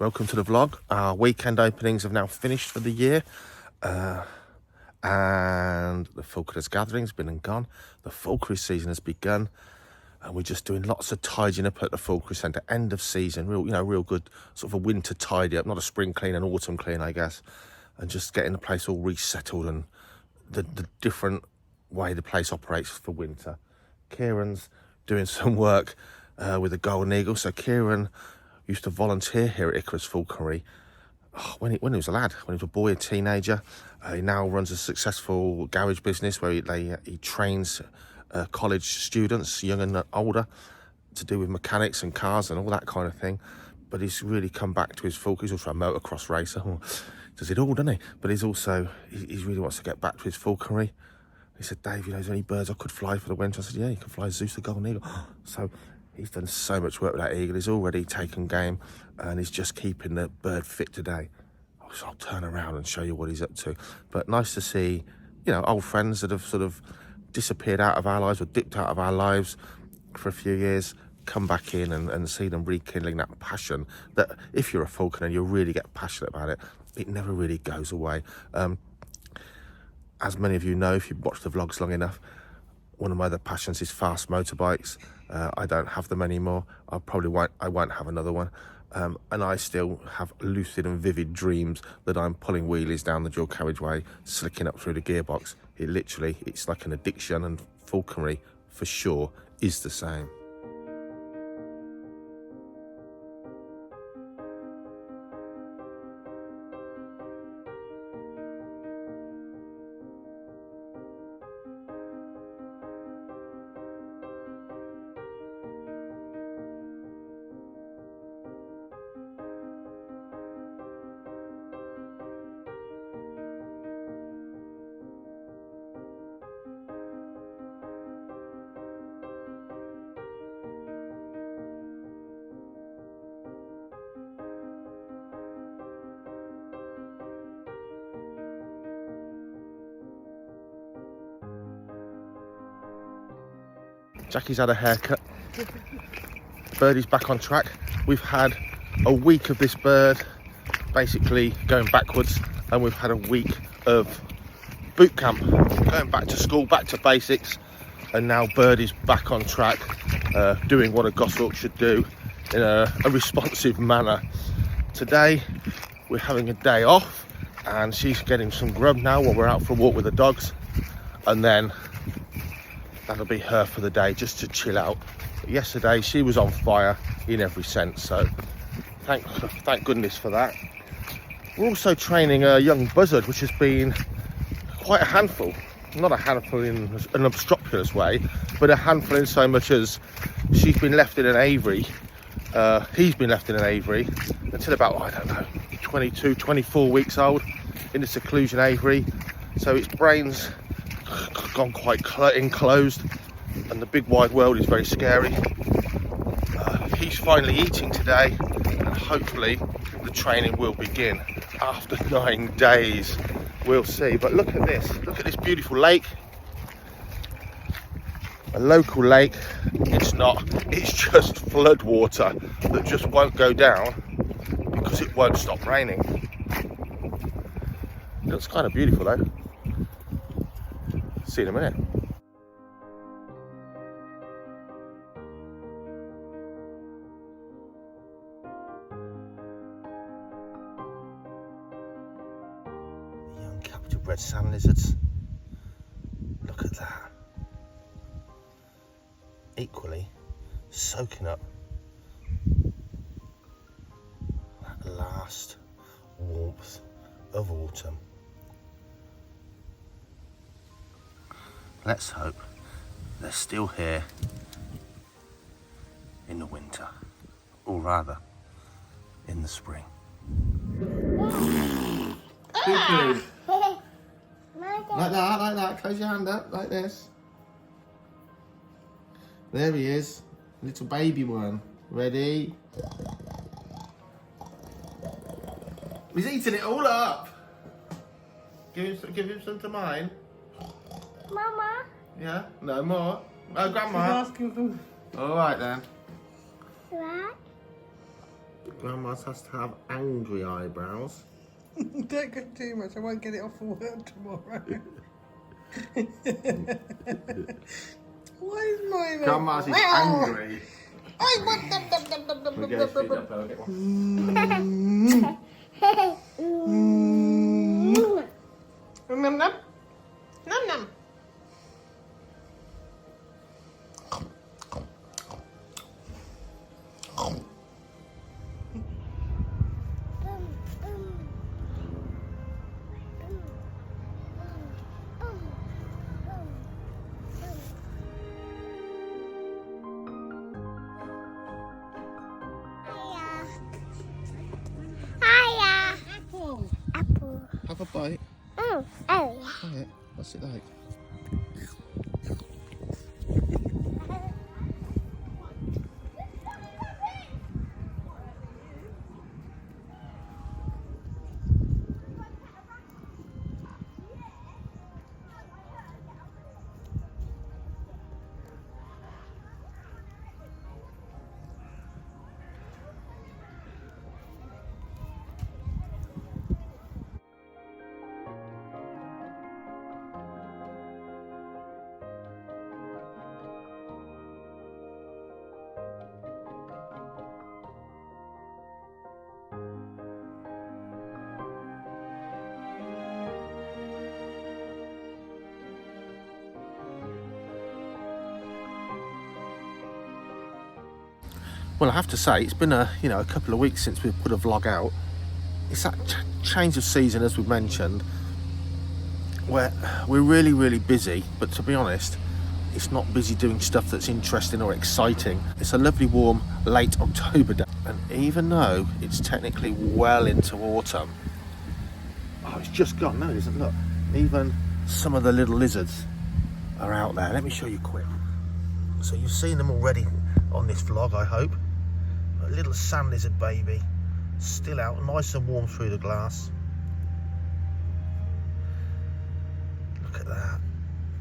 Welcome to the vlog. Our weekend openings have now finished for the year, and the Falconers gathering's been and gone. The Falconry season has begun, and we're just doing lots of tidying up at the Falconry Centre. End of season, real good sort of a winter tidy up, not a spring clean, an autumn clean, I guess, and just getting the place all resettled and the different way the place operates for winter. Kieran's doing some work with the Golden Eagle. So Kieran used to volunteer here at Icarus Falconry when he was a lad, when he was a boy, a teenager. He now runs a successful garage business where he trains college students, young and older, to do with mechanics and cars and all that kind of thing. But he's really come back to his Falconry. He's also a motocross racer. Does it all, doesn't he? But he really wants to get back to his Falconry. He said, Dave, is there any birds I could fly for the winter? I said, yeah, you can fly Zeus the Golden Eagle. So he's done so much work with that eagle. He's already taken game, and he's just keeping the bird fit today. So I'll turn around and show you what he's up to. But nice to see, old friends that have sort of disappeared out of our lives or dipped out of our lives for a few years, come back in and see them rekindling that passion that if you're a falconer, you really get passionate about it. It never really goes away. As many of you know, if you've watched the vlogs long enough, one of my other passions is fast motorbikes. I don't have them anymore. I won't have another one. And I still have lucid and vivid dreams that I'm pulling wheelies down the dual carriageway, slicking up through the gearbox. It's like an addiction, and falconry, for sure, is the same. Jackie's had a haircut. Birdie's back on track. We've had a week of this bird basically going backwards, and we've had a week of boot camp, going back to school, back to basics, and now Birdie's back on track, doing what a goshawk should do in a responsive manner. Today we're having a day off, and she's getting some grub now while we're out for a walk with the dogs, and then that'll be her for the day, just to chill out. But yesterday she was on fire in every sense, so thank goodness for that. We're also training a young buzzard, which has been quite a handful. Not a handful in an obstropulous way, but a handful in so much as she's been left in an aviary. He's been left in an aviary until about, 22, 24 weeks old, in a seclusion aviary. So its brain's gone quite enclosed, and the big wide world is very scary. He's finally eating today, and hopefully the training will begin after 9 days. We'll see. But look at this beautiful lake, a local lake. It's just flood water that just won't go down because it won't stop raining. It looks kind of beautiful though. See you in a minute. The young captive red sand lizards. Look at that. Equally soaking up that last warmth of autumn. Let's hope they're still here in the winter, or rather, in the spring. Cuckoo. Like that, close your hand up, like this. There he is, little baby one. Ready? He's eating it all up. Give him some to mine. Mama. Yeah? No more? Oh, Grandma. She's asking for... All right then. What? What? What? Grandma's has to have angry eyebrows. Don't go too much, I won't get it off for work tomorrow. Why is mine Grandma's is angry. I want them. We'll get his feet up, I'll get one. Num num. Num num. Hiya. Apple. Apple. Have a bite. Oh, yeah. Try it. What's it like? Well, I have to say, it's been a couple of weeks since we put a vlog out. It's that change of season, as we mentioned, where we're really busy, but to be honest, it's not busy doing stuff that's interesting or exciting. It's a lovely warm late October day, and even though it's technically well into autumn, oh, it's just gone. No, it isn't. Look, even some of the little lizards are out there. Let me show you quick. So you've seen them already on this vlog, I hope. A little sand lizard baby, still out, nice and warm through the glass. Look at that.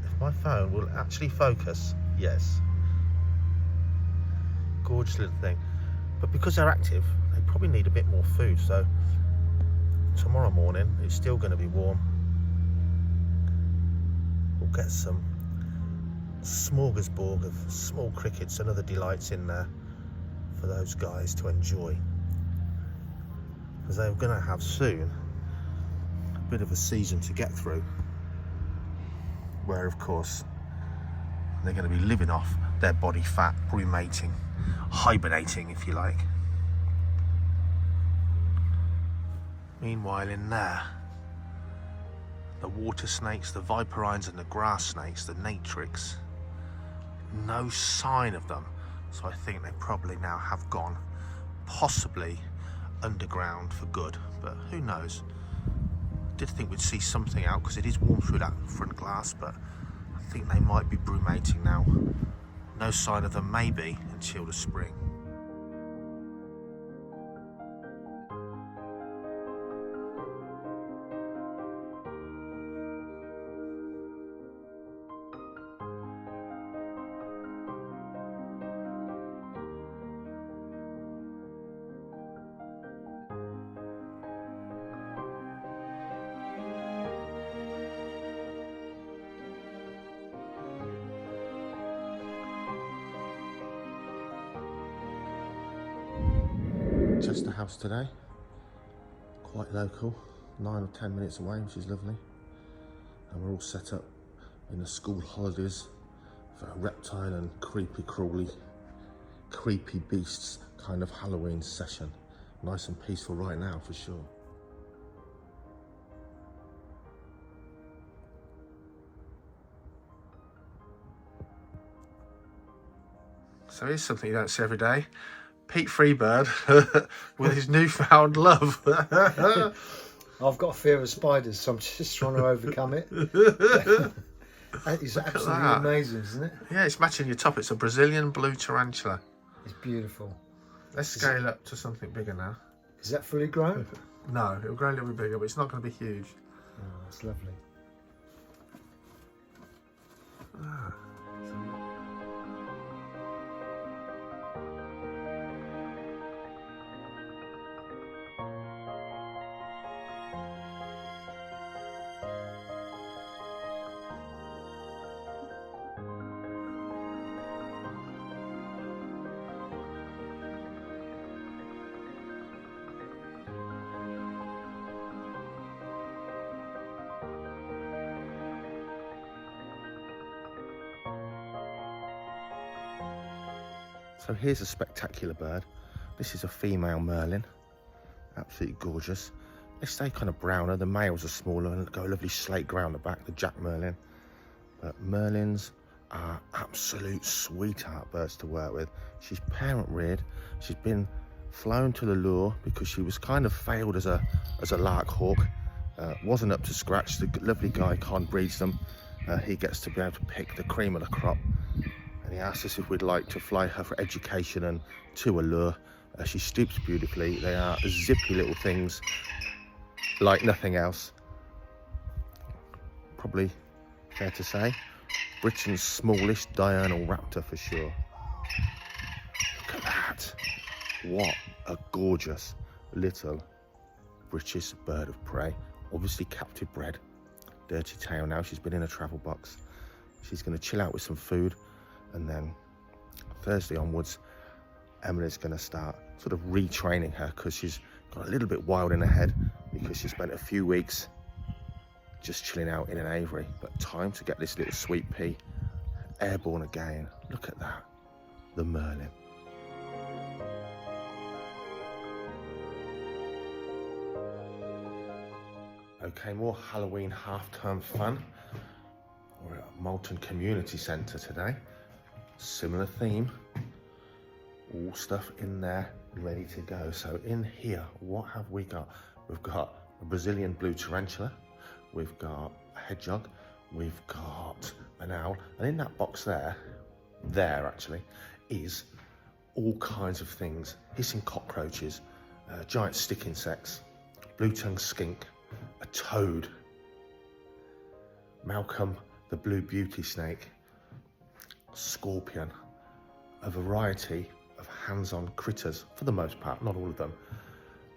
If my phone will actually focus, yes. Gorgeous little thing. But because they're active, they probably need a bit more food, so tomorrow morning it's still going to be warm. We'll get some smorgasbord of small crickets and other delights in there for those guys to enjoy, because they're going to have soon a bit of a season to get through, where of course they're going to be living off their body fat, ruminating, hibernating if you like. Meanwhile in there, the water snakes, the viperines and the grass snakes, the natrix, no sign of them. So I think they probably now have gone, possibly underground for good, but who knows. I did think we'd see something out because it is warm through that front glass, but I think they might be brumating now. No sign of them maybe until the spring. Just the house today, quite local, 9 or 10 minutes away, which is lovely. And we're all set up in the school holidays for a reptile and creepy beasts kind of Halloween session. Nice and peaceful right now for sure. So here's something you don't see every day. Pete Freebird with his newfound love. I've got a fear of spiders, so I'm just trying to overcome it. It's absolutely amazing, isn't it? Yeah, it's matching your top. It's a Brazilian blue tarantula. It's beautiful. Let's scale up to something bigger now. Is that fully grown? No, it'll grow a little bit bigger, but it's not going to be huge. Oh, that's lovely. Ah. So here's a spectacular bird. This is a female merlin, absolutely gorgeous. They stay kind of browner, the males are smaller and go a lovely slate grey on the back, the Jack Merlin. But merlins are absolute sweetheart birds to work with. She's parent reared. She's been flown to the lure because she was kind of failed as a lark hawk. Wasn't up to scratch. The lovely guy can't breeds them. He gets to be able to pick the cream of the crop. And he asked us if we'd like to fly her for education and to a lure. She stoops beautifully. They are zippy little things like nothing else. Probably fair to say, Britain's smallest diurnal raptor for sure. Look at that. What a gorgeous little British bird of prey. Obviously captive bred. Dirty tail now. She's been in a travel box. She's going to chill out with some food, and then Thursday onwards, Emily's going to start sort of retraining her because she's got a little bit wild in her head because she spent a few weeks just chilling out in an aviary. But time to get this little sweet pea airborne again. Look at that, the merlin. Okay, more Halloween half-term fun. We're at Malton Community Centre today. Similar theme. All stuff in there ready to go. So in here, what have we got? We've got a Brazilian blue tarantula. We've got a hedgehog. We've got an owl. And in that box there actually, is all kinds of things. Hissing cockroaches, giant stick insects, blue-tongued skink, a toad, Malcolm the blue beauty snake, scorpion, a variety of hands-on critters, for the most part, not all of them,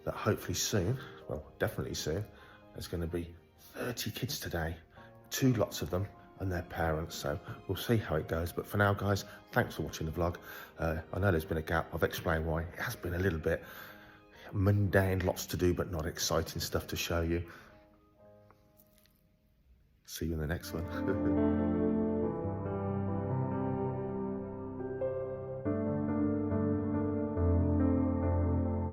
that hopefully soon, well, definitely soon, there's going to be 30 kids today, 2 lots of them and their parents, so we'll see how it goes. But for now, guys, thanks for watching the vlog. I know there's been a gap. I've explained why. It has been a little bit mundane, lots to do, but not exciting stuff to show you. See you in the next one.